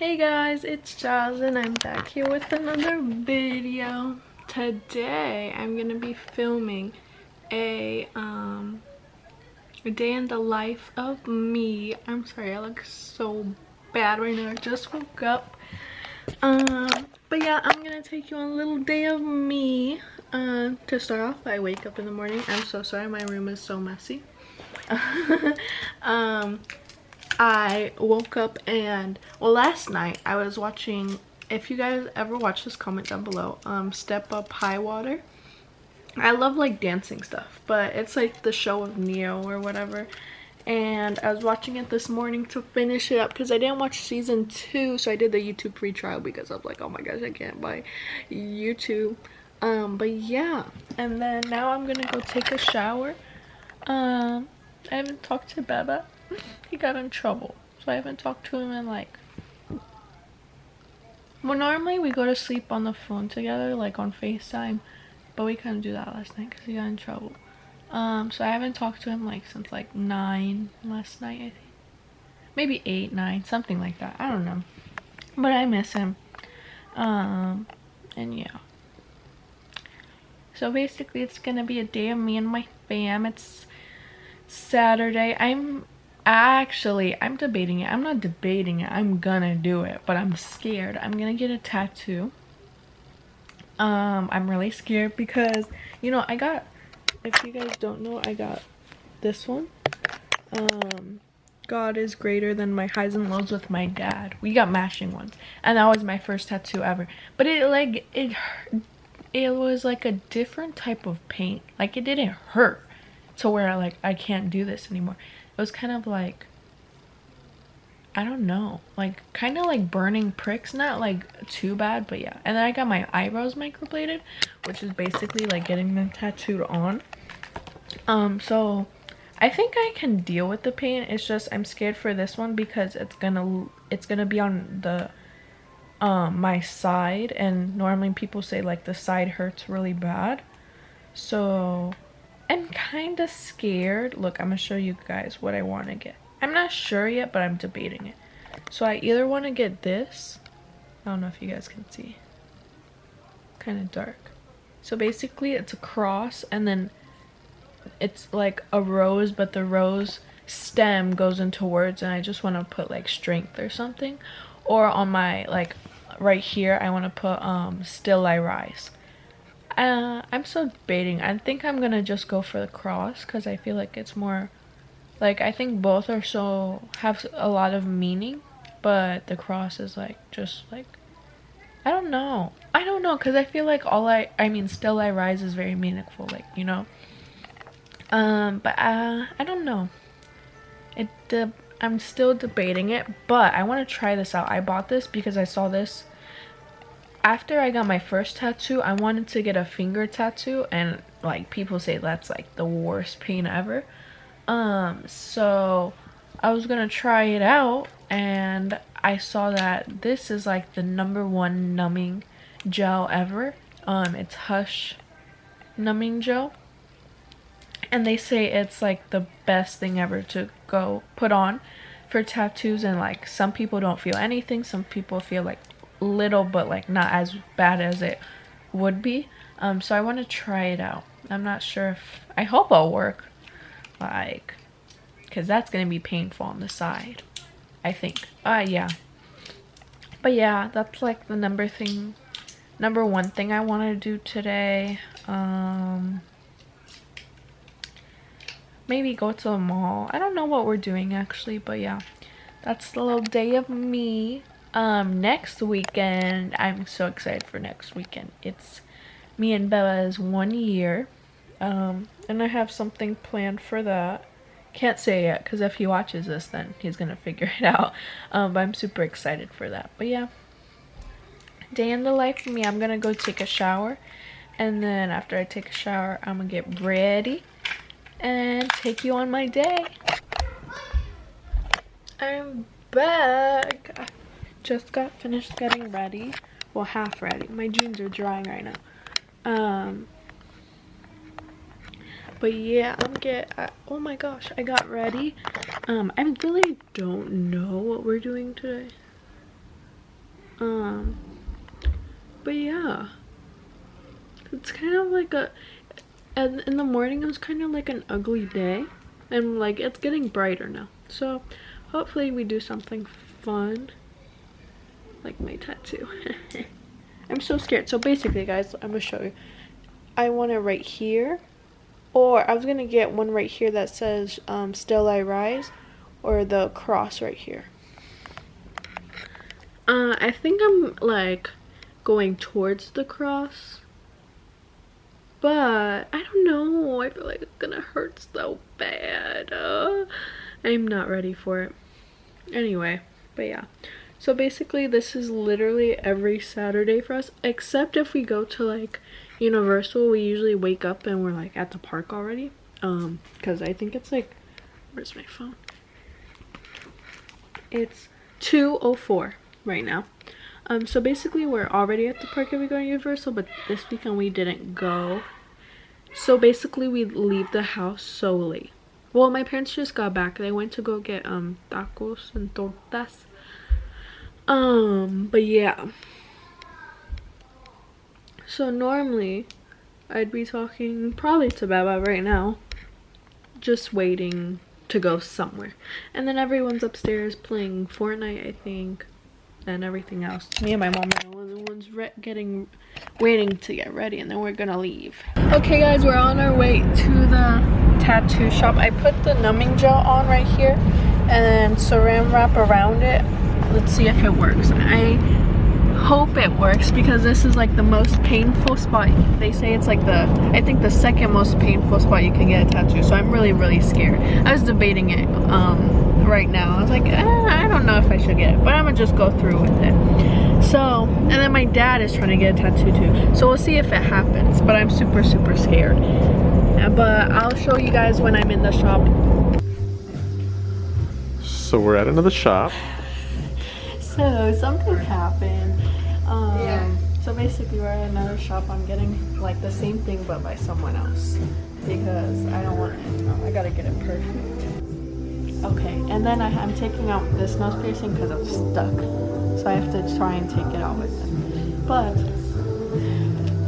Hey guys, it's Jazz and I'm back here with another video. Today I'm gonna be filming a day in the life of me. I'm sorry, I look so bad right now. I just woke up. But yeah, I'm gonna take you on a little day of me. To start off, I wake up in the morning. I'm so sorry, my room is so messy. I woke up and, well, last night I was watching, if you guys ever watch this, comment down below, Step Up High Water. I love like dancing stuff, but it's like the show of Neo or whatever, and I was watching it this morning to finish it up because I didn't watch season 2, so I did the YouTube free trial because I was like, oh my gosh, I can't buy YouTube. But yeah, and then now I'm gonna go take a shower. I haven't talked to Beba. He got in trouble, so I haven't talked to him in like, well, normally we go to sleep on the phone together, like on FaceTime, but we couldn't do that last night because he got in trouble. So I haven't talked to him like since like 9 last night, I think. Maybe 8, 9, something like that. I don't know, but I miss him. And yeah, so basically it's gonna be a day of me and my fam. It's Saturday. I'm debating it. I'm not debating it. I'm gonna do it, but I'm scared. I'm gonna get a tattoo. I'm really scared because, you know, I got, if you guys don't know, I got this one. God is greater than my highs and lows with my dad. We got matching ones, and that was my first tattoo ever. But it was like a different type of pain. Like, it didn't hurt to where like I can't do this anymore. It was kind of like, I don't know, like kind of like burning pricks, not like too bad, but yeah. And then I got my eyebrows microbladed, which is basically like getting them tattooed on. So I think I can deal with the pain. It's just I'm scared for this one because it's gonna be on the my side, and normally people say like the side hurts really bad. So I'm kind of scared. Look, I'm gonna show you guys what I want to get. I'm not sure yet, but I'm debating it. So I either want to get this. I don't know if you guys can see. Kind of dark. So basically it's a cross, and then it's like a rose, but the rose stem goes into words, and I just want to put like strength or something. Or on my, like right here, I want to put still I rise. I'm still debating. I think I'm gonna just go for the cross because I feel like it's more, like, I think both are have a lot of meaning, but the cross is like just like, I don't know because I feel like I mean still I rise is very meaningful, like, you know. But I don't know. I'm still debating it, but I want to try this out. I bought this because I saw this after I got my first tattoo. I wanted to get a finger tattoo, and like people say that's like the worst pain ever. So I was gonna try it out, and I saw that this is like the #1 numbing gel ever. It's Hush numbing gel, and they say it's like the best thing ever to go put on for tattoos. And like some people don't feel anything, some people feel like little, but like not as bad as it would be. So I want to try it out. I'm not sure if, I hope it'll work, like, because that's gonna be painful on the side, I think. Yeah, but yeah, that's like the #1 thing I want to do today. Maybe go to a mall. I don't know what we're doing actually, but yeah, that's the little day of me. Next weekend, I'm so excited for next weekend. It's me and Bella's 1 year, and I have something planned for that. Can't say yet because if he watches this, then he's gonna figure it out. But I'm super excited for that. But yeah, day in the life of me. I'm gonna go take a shower, and then after I take a shower, I'm gonna get ready and take you on my day. I'm back. I just got finished getting ready. Well, half ready. My jeans are drying right now. But yeah, oh my gosh, I got ready. I really don't know what we're doing today. But yeah, it's kind of like and in the morning it was kind of like an ugly day, and like it's getting brighter now, so hopefully we do something fun like my tattoo. I'm so scared. So basically guys, I'm gonna show you. I want it right here, or I was gonna get one right here that says still I rise, or the cross right here. I think I'm like going towards the cross, but I don't know. I feel like it's gonna hurt so bad. I'm not ready for it. Anyway, but yeah. So basically this is literally every Saturday for us, except if we go to like Universal. We usually wake up and we're like at the park already. Because I think it's like, where's my phone? It's 2:04 right now. So basically we're already at the park if we go to Universal, but this weekend we didn't go. So basically we leave the house so late. Well, my parents just got back. They went to go get tacos and tortas. But yeah. So normally I'd be talking probably to Baba right now, just waiting to go somewhere. And then everyone's upstairs playing Fortnite, I think, and everything else. Me and my mom are the ones waiting to get ready, and then we're gonna leave. Okay guys, we're on our way to the tattoo shop. I put the numbing gel on right here and saran wrap around it. Let's see if it works. I hope it works because this is like the most painful spot. They say it's like I think the second most painful spot you can get a tattoo, so I'm really scared. I was debating it right now. I was like, I don't know if I should get it, but I'm gonna just go through with it. So, and then my dad is trying to get a tattoo too, so we'll see if it happens, but I'm super scared. But I'll show you guys when I'm in the shop. So we're at another shop. So something happened. So basically we're at another shop. I'm getting like the same thing but by someone else because I don't want it. I gotta get it perfect. Okay, and then I'm taking out this nose piercing because it's stuck, so I have to try and take it out with it. But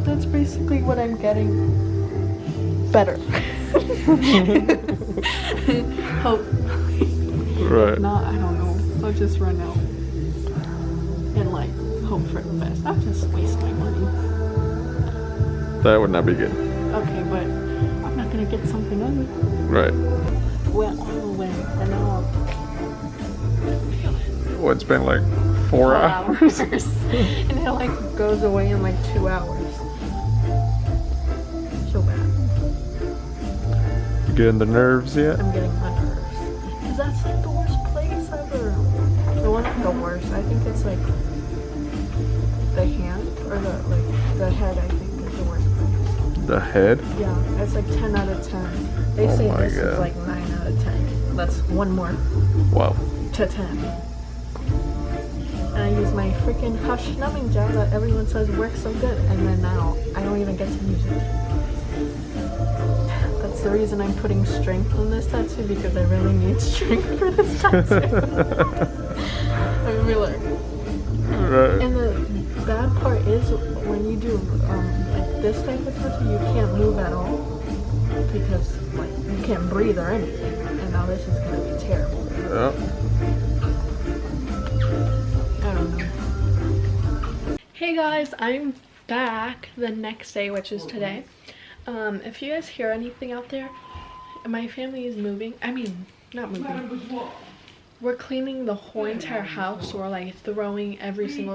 that's basically what I'm getting. Better. Hopefully. Right. If not, I don't know. I'll just run out and like hope for the best. I'll just waste my money. That would not be good. Okay, but I'm not gonna get something ugly. Right. Went all the way, and now I'll feel it. Well, it's been like 4 hours. And it like goes away in like 2 hours. So bad. You getting the nerves yet? I'm getting my nerves. Cause that's like the worst place ever. The one the worst. I think it's like the hand or the head. I think is the worst place. The head? Yeah, it's like 10 out of 10. They say this is like 9 out of 10. That's one more. Wow. To 10. And I use my freaking Hush numbing gel that everyone says works so good, and then now I don't even get to use it. That's the reason I'm putting strength on this tattoo, because I really need strength for this tattoo. I'm really. Right. And the bad part is when you do like this type of tattoo, you can't move at all because like you can't breathe or anything. And now this is gonna be terrible. Yeah. I don't know. Hey guys, I'm back the next day, which is today. If you guys hear anything out there, my family is moving. I mean, not moving. We're cleaning the whole entire house. We're like throwing everything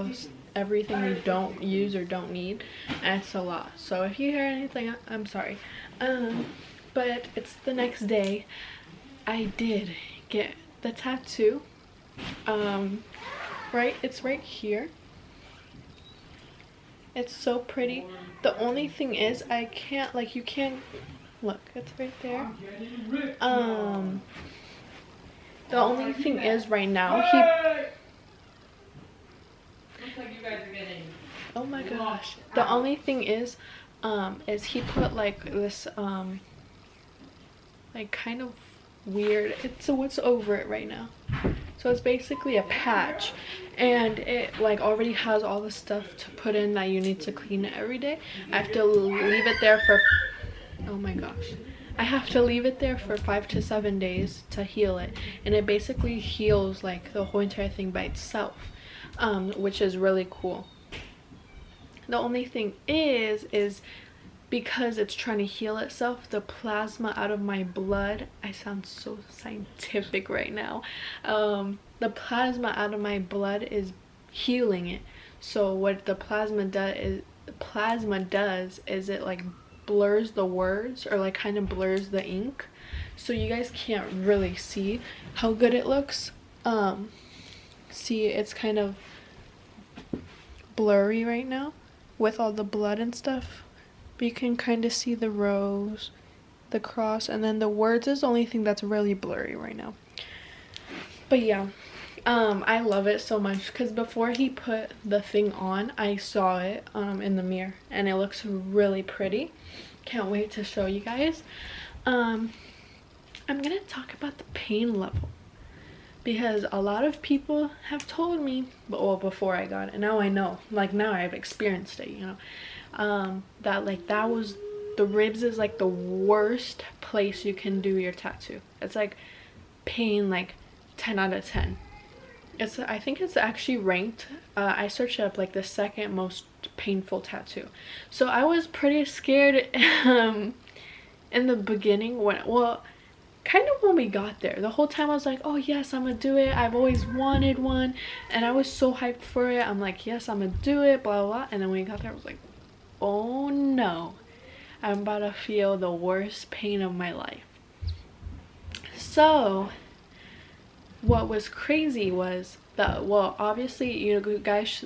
we don't use or don't need, and it's a lot. So if you hear anything, I'm sorry. But it's the next day. I did get the tattoo. Right, it's right here. It's so pretty. The only thing is I can't, like, you can't look, it's right there. The only thing is right now oh my gosh. The only thing is he put like this like kind of weird, it's what's over it right now. So it's basically a patch, and it like already has all the stuff to put in that you need to clean it every day. I have to leave it there for, oh my gosh, I have to leave it there for 5 to 7 days to heal it, and it basically heals like the whole entire thing by itself, which is really cool. The only thing is because it's trying to heal itself, the plasma out of my blood, I sound so scientific right now, the plasma out of my blood is healing it. So what the plasma does is it like blurs the words, or like kind of blurs the ink, so you guys can't really see how good it looks. See, it's kind of blurry right now with all the blood and stuff, but you can kind of see the rose, the cross, and then the words is the only thing that's really blurry right now. But yeah, I love it so much because before he put the thing on, I saw it in the mirror, and it looks really pretty. Can't wait to show you guys. I'm gonna talk about the pain level, because a lot of people have told me, well, before I got it, now I know, like now I've experienced it, you know, that like that was, the ribs is like the worst place you can do your tattoo. It's like pain like 10 out of 10. It's, I think it's actually ranked, I searched it up, like the second most painful tattoo. So I was pretty scared in the beginning when, well, kind of when we got there. The whole time I was like, oh yes, I'm gonna do it, I've always wanted one, and I was so hyped for it. I'm like, yes, I'm gonna do it, blah blah blah. And then when we got there, I was like, oh no, I'm about to feel the worst pain of my life. So what was crazy was that, well, obviously, you know, guys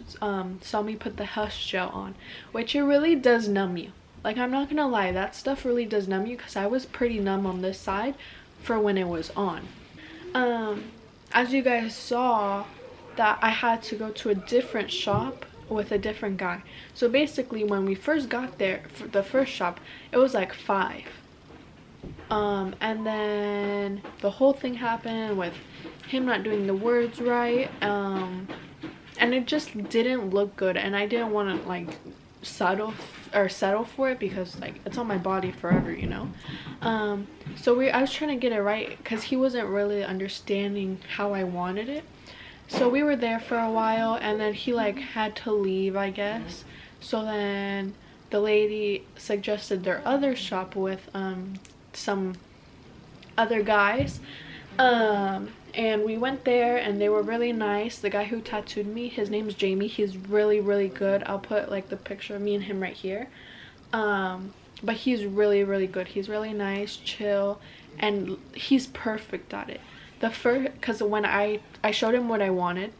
saw me put the Hush gel on, which it really does numb you. Like, I'm not gonna lie, that stuff really does numb you, because I was pretty numb on this side for when it was on. As you guys saw, that I had to go to a different shop with a different guy. So basically, when we first got there, for the first shop, it was like 5. And then the whole thing happened with him not doing the words right, and it just didn't look good, and I didn't want to like settle for it, because like it's on my body forever, you know. So I was trying to get it right, because he wasn't really understanding how I wanted it. So we were there for a while, and then he like had to leave, I guess. So then the lady suggested their other shop with some other guys, and we went there, and they were really nice. The guy who tattooed me, his name's Jamie, he's really really good. I'll put like the picture of me and him right here. But he's really really good. He's really nice, chill, and he's perfect at it. The first, because when I showed him what I wanted,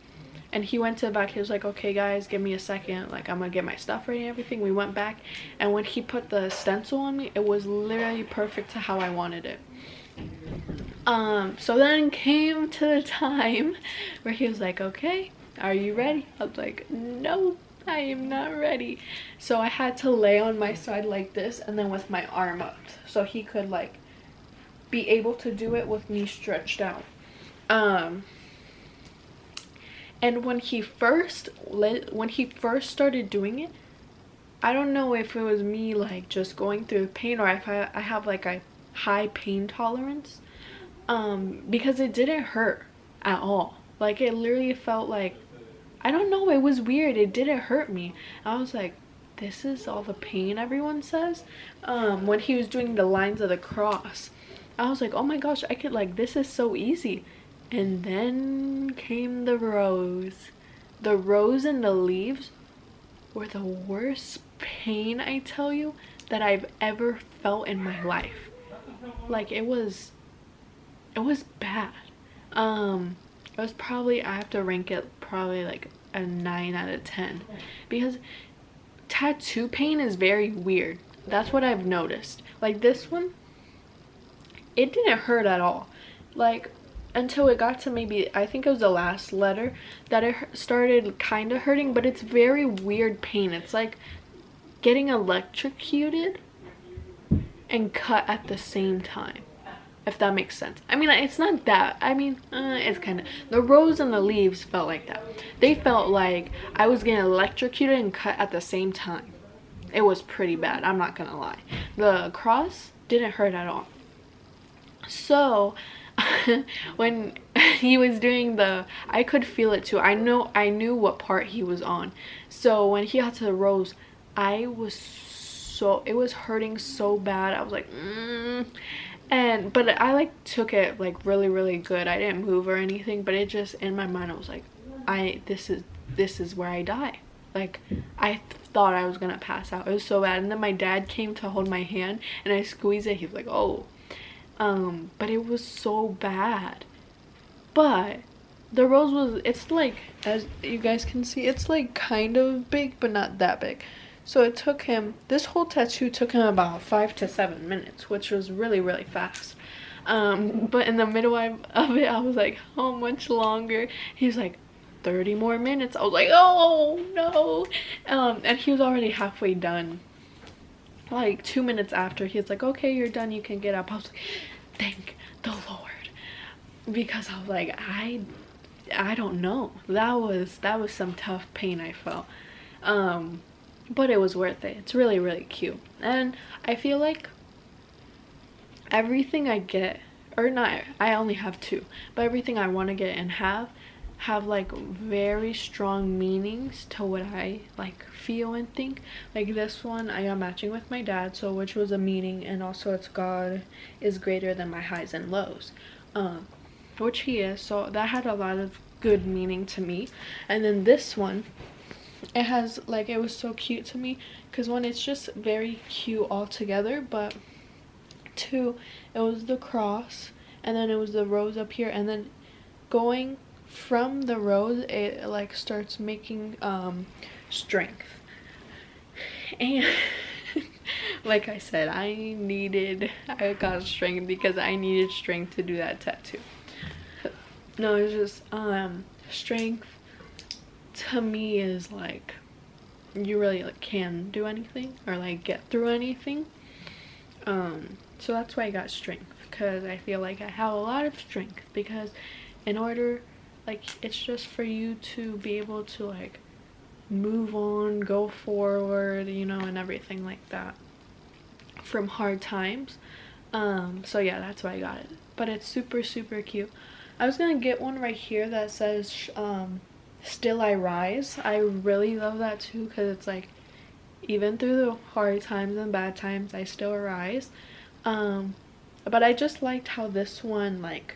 and he went to the back, he was like, okay guys, give me a second, like I'm gonna get my stuff ready and everything. We went back, and when he put the stencil on me, it was literally perfect to how I wanted it. So then came to the time where he was like, okay, are you ready? I was like, no, I am not ready. So I had to lay on my side like this, and then with my arm up, so he could like be able to do it with me stretched out. And when he first started doing it, I don't know if it was me like just going through the pain, or if I have like a high pain tolerance, because it didn't hurt at all. Like, it literally felt like, I don't know, it was weird. It didn't hurt me. I was like, this is all the pain everyone says. When he was doing the lines of the cross, I was like, oh my gosh, I could, like, this is so easy. And then came the rose. The rose and the leaves were the worst pain, I tell you, that I've ever felt in my life. Like, it was bad. It was probably, I have to rank it probably like a 9 out of 10, because tattoo pain is very weird. That's what I've noticed. Like, this one, it didn't hurt at all, like, until it got to maybe, I think it was the last letter that it started kind of hurting. But it's very weird pain. It's like getting electrocuted and cut at the same time. if that makes sense. I mean, it's not that, I mean, it's kind of, the rose and the leaves felt like that. They felt like I was getting electrocuted and cut at the same time. It was pretty bad, I'm not gonna lie. The cross didn't hurt at all. So when he was doing the, I could feel it too. I knew what part he was on. So when he got to the rose, I was so, it was hurting so bad. I was like, but I like took it like really good. I didn't move or anything, but it just, in my mind I was like, this is where I die. Like, I thought I was gonna pass out. It was so bad. And then my dad came to hold my hand and I squeezed it. He was like, oh. But it was so bad. But the rose was, it's like, as you guys can see, it's like kind of big but not that big. So it took him, this whole tattoo took him about 5 to 7 minutes, which was really fast. But in the middle of it, I was like, how much longer? He's like, 30 more minutes. I was like, oh no. And he was already halfway done. Like 2 minutes after, he was like, okay, you're done, you can get up. I was like, thank the Lord. Because I was like, I don't know. That was some tough pain I felt. But it was worth it. It's really cute. And I feel like everything I get, or not, I only have 2, but everything I want to get and have like very strong meanings to what I like feel and think. Like this one I got matching with my dad, so which was a meaning, and also it's God is greater than my highs and lows, which he is, so that had a lot of good meaning to me. And then this one, it has like, it was so cute to me because one, it's just very cute all together, but 2, it was the cross, and then it was the rose up here, and then going from the rose it like starts making strength. And like I said, I got strength because I needed strength to do that tattoo. No, it's just strength to me is like, you really like can do anything or like get through anything. So that's why I got strength, because I feel like I have a lot of strength, because in order, like, it's just for you to be able to like move on, go forward, you know, and everything like that from hard times. So yeah, that's why I got it. But it's super cute. I was gonna get one right here that says still I rise. I really love that too, because it's like, even through the hard times and bad times, I still rise. But I just liked how this one like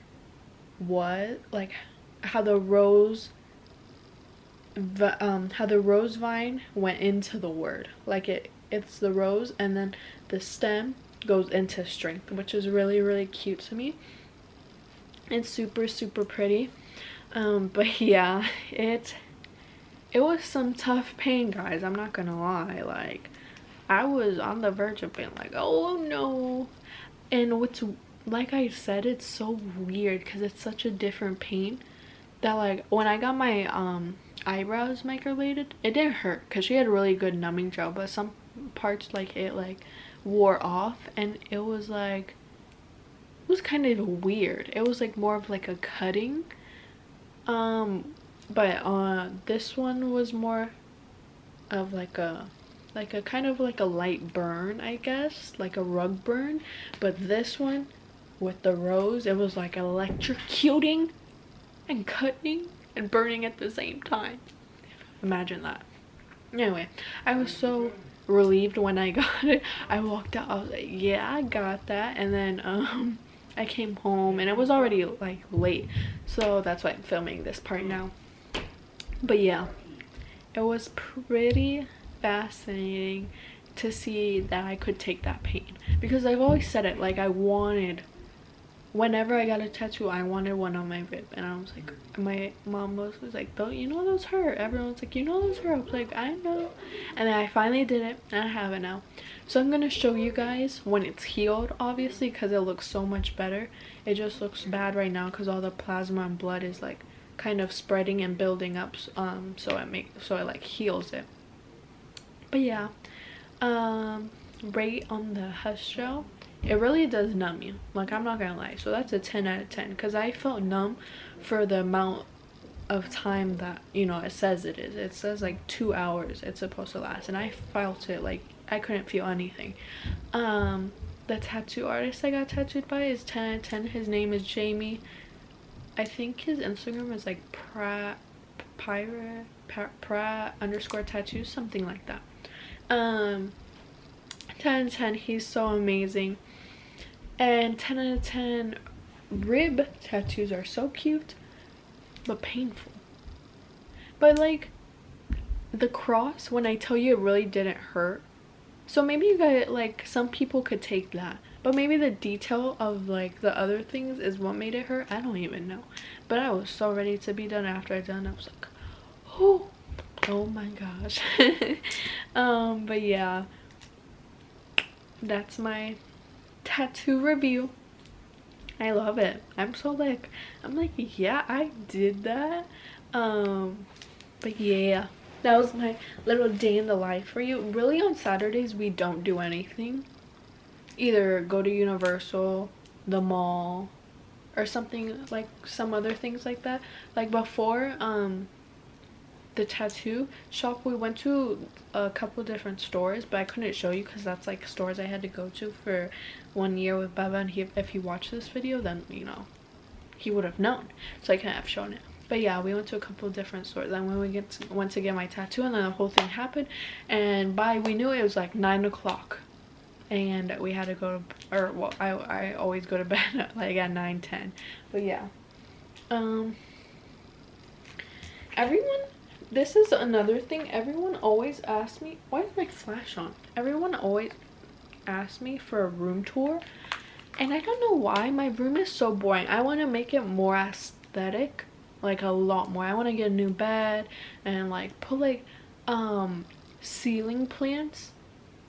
how the rose vine went into the word. Like it's the rose, and then the stem goes into strength, which is really cute to me. It's super pretty. But yeah, it was some tough pain, guys, I'm not gonna lie. Like, I was on the verge of being like, oh no. And what's, like I said, it's so weird because it's such a different pain that like when I got my eyebrows microbladed, it didn't hurt because she had really good numbing gel, but some parts like it like wore off, and it was like, it was kind of weird. It was like more of like a cutting, but this one was more of like a kind of like a light burn, I guess, like a rug burn. But this one with the rose, it was like electrocuting and cutting and burning at the same time. Imagine that. Anyway, I was so relieved when I got it. I walked out, I was like, yeah, I got that. And then I came home and it was already like late, so that's why I'm filming this part now. But yeah, it was pretty fascinating to see that I could take that pain, because I've always said it, like, I wanted, whenever I got a tattoo, I wanted one on my rib. And I was like, my mom was like, don't you know those hurt? Everyone's like, you know those hurt? I was like, I know. And then I finally did it, and I have it now. So I'm gonna show you guys when it's healed, obviously, because it looks so much better. It just looks bad right now because all the plasma and blood is like kind of spreading and building up, so it like heals it. But yeah, rate on the Hush Gel it really does numb you. Like, I'm not gonna lie. So that's a 10 out of 10 because I felt numb for the amount of time that, you know, it says it is. It says like 2 hours it's supposed to last, and I felt it like I couldn't feel anything. The tattoo artist I got tattooed by is 10 out of 10. His name is Jamie. I think his Instagram is like pra underscore tattoos, something like that. 10 out of 10. He's so amazing. And 10 out of 10 rib tattoos are so cute but painful. But like the cross, when I tell you it really didn't hurt, so maybe you guys, like, some people could take that, but maybe the detail of like the other things is what made it hurt. I don't even know. But I was so ready to be done. After I done, I was like, oh my gosh. But yeah, that's my tattoo review. I love it. I'm like, yeah, I did that. But yeah, that was my little day in the life for you. Really, on Saturdays we don't do anything. Either go to Universal, the mall, or something, like some other things like that. Like before the tattoo shop, we went to a couple different stores, but I couldn't show you because that's like stores I had to go to for 1 year with Baba, and if he watched this video, then, you know, he would have known, so I couldn't have shown it. But yeah, we went to a couple of different stores. Then when we went to get my tattoo, and then the whole thing happened, and we knew it was like 9 o'clock, and we had to go to, or well, I always go to bed like at 9:10. But yeah, everyone, this is another thing, everyone always asks me, why is my flash on? Everyone always asks me for a room tour, and I don't know why. My room is so boring. I want to make it more aesthetic, like a lot more. I want to get a new bed and like put like ceiling plants,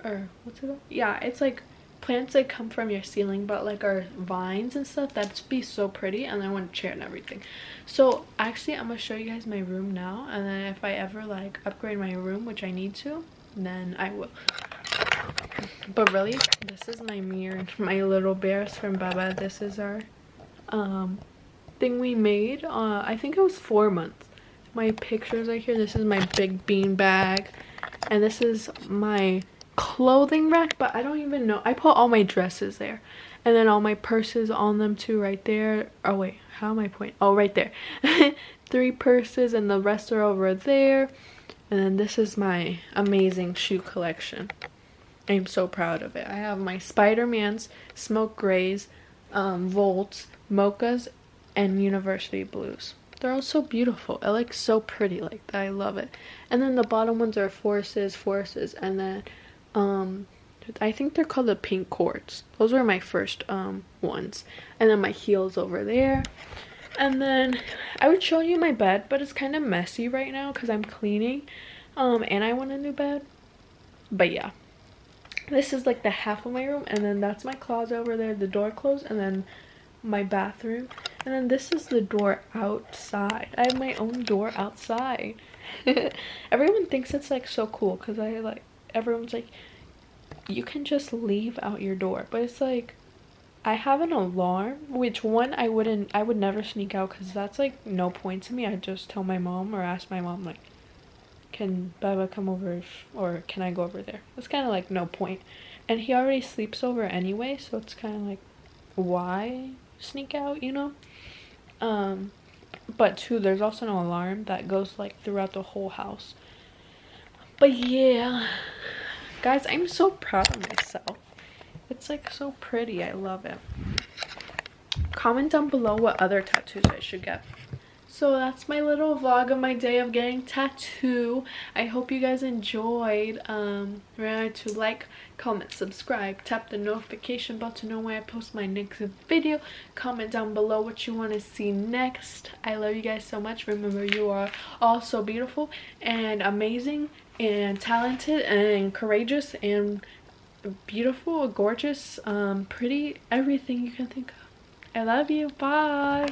or what's it called? Yeah, it's like plants that come from your ceiling, but like our vines and stuff. That'd be so pretty. And I want a chair and everything. So actually, I'm gonna show you guys my room now, and then if I ever like upgrade my room, which I need to, then I will. But really, this is my mirror, my little bears from Baba. This is our thing we made. I think it was 4 months. My pictures right here. This is my big bean bag, and this is my clothing rack, but I don't even know. I put all my dresses there, and then all my purses on them too, right there. Oh wait, how am I pointing? Oh, right there. 3 purses, and the rest are over there. And then this is my amazing shoe collection. I'm so proud of it. I have my Spider-Man's, smoke grays, Volts, mochas, and university blues. They're all so beautiful. It looks so pretty like that. I love it. And then the bottom ones are forces, and then I think they're called the pink cords. Those were my first ones. And then my heels over there. And then I would show you my bed, but it's kind of messy right now because I'm cleaning, and I want a new bed. But yeah, this is like the half of my room, and then that's my closet over there, the door closed, and then my bathroom, and then this is the door outside. I have my own door outside. Everyone thinks it's like so cool because everyone's like, you can just leave out your door, but it's like, I have an alarm, which one I would never sneak out because that's like no point to me. I just tell my mom or ask my mom like, can Baba come over or can I go over there? It's kind of like no point, and he already sleeps over anyway, so it's kind of like, why sneak out, you know? But two, there's also an alarm that goes like throughout the whole house. But yeah, guys, I'm so proud of myself. It's like so pretty. I love it. Comment down below what other tattoos I should get. So that's my little vlog of my day of getting tattoo. I hope you guys enjoyed. Remember to like, comment, subscribe, tap the notification bell to know when I post my next video. Comment down below what you want to see next. I love you guys so much. Remember, you are all so beautiful and amazing and talented and courageous and beautiful, gorgeous, pretty, everything you can think of. I love you. Bye.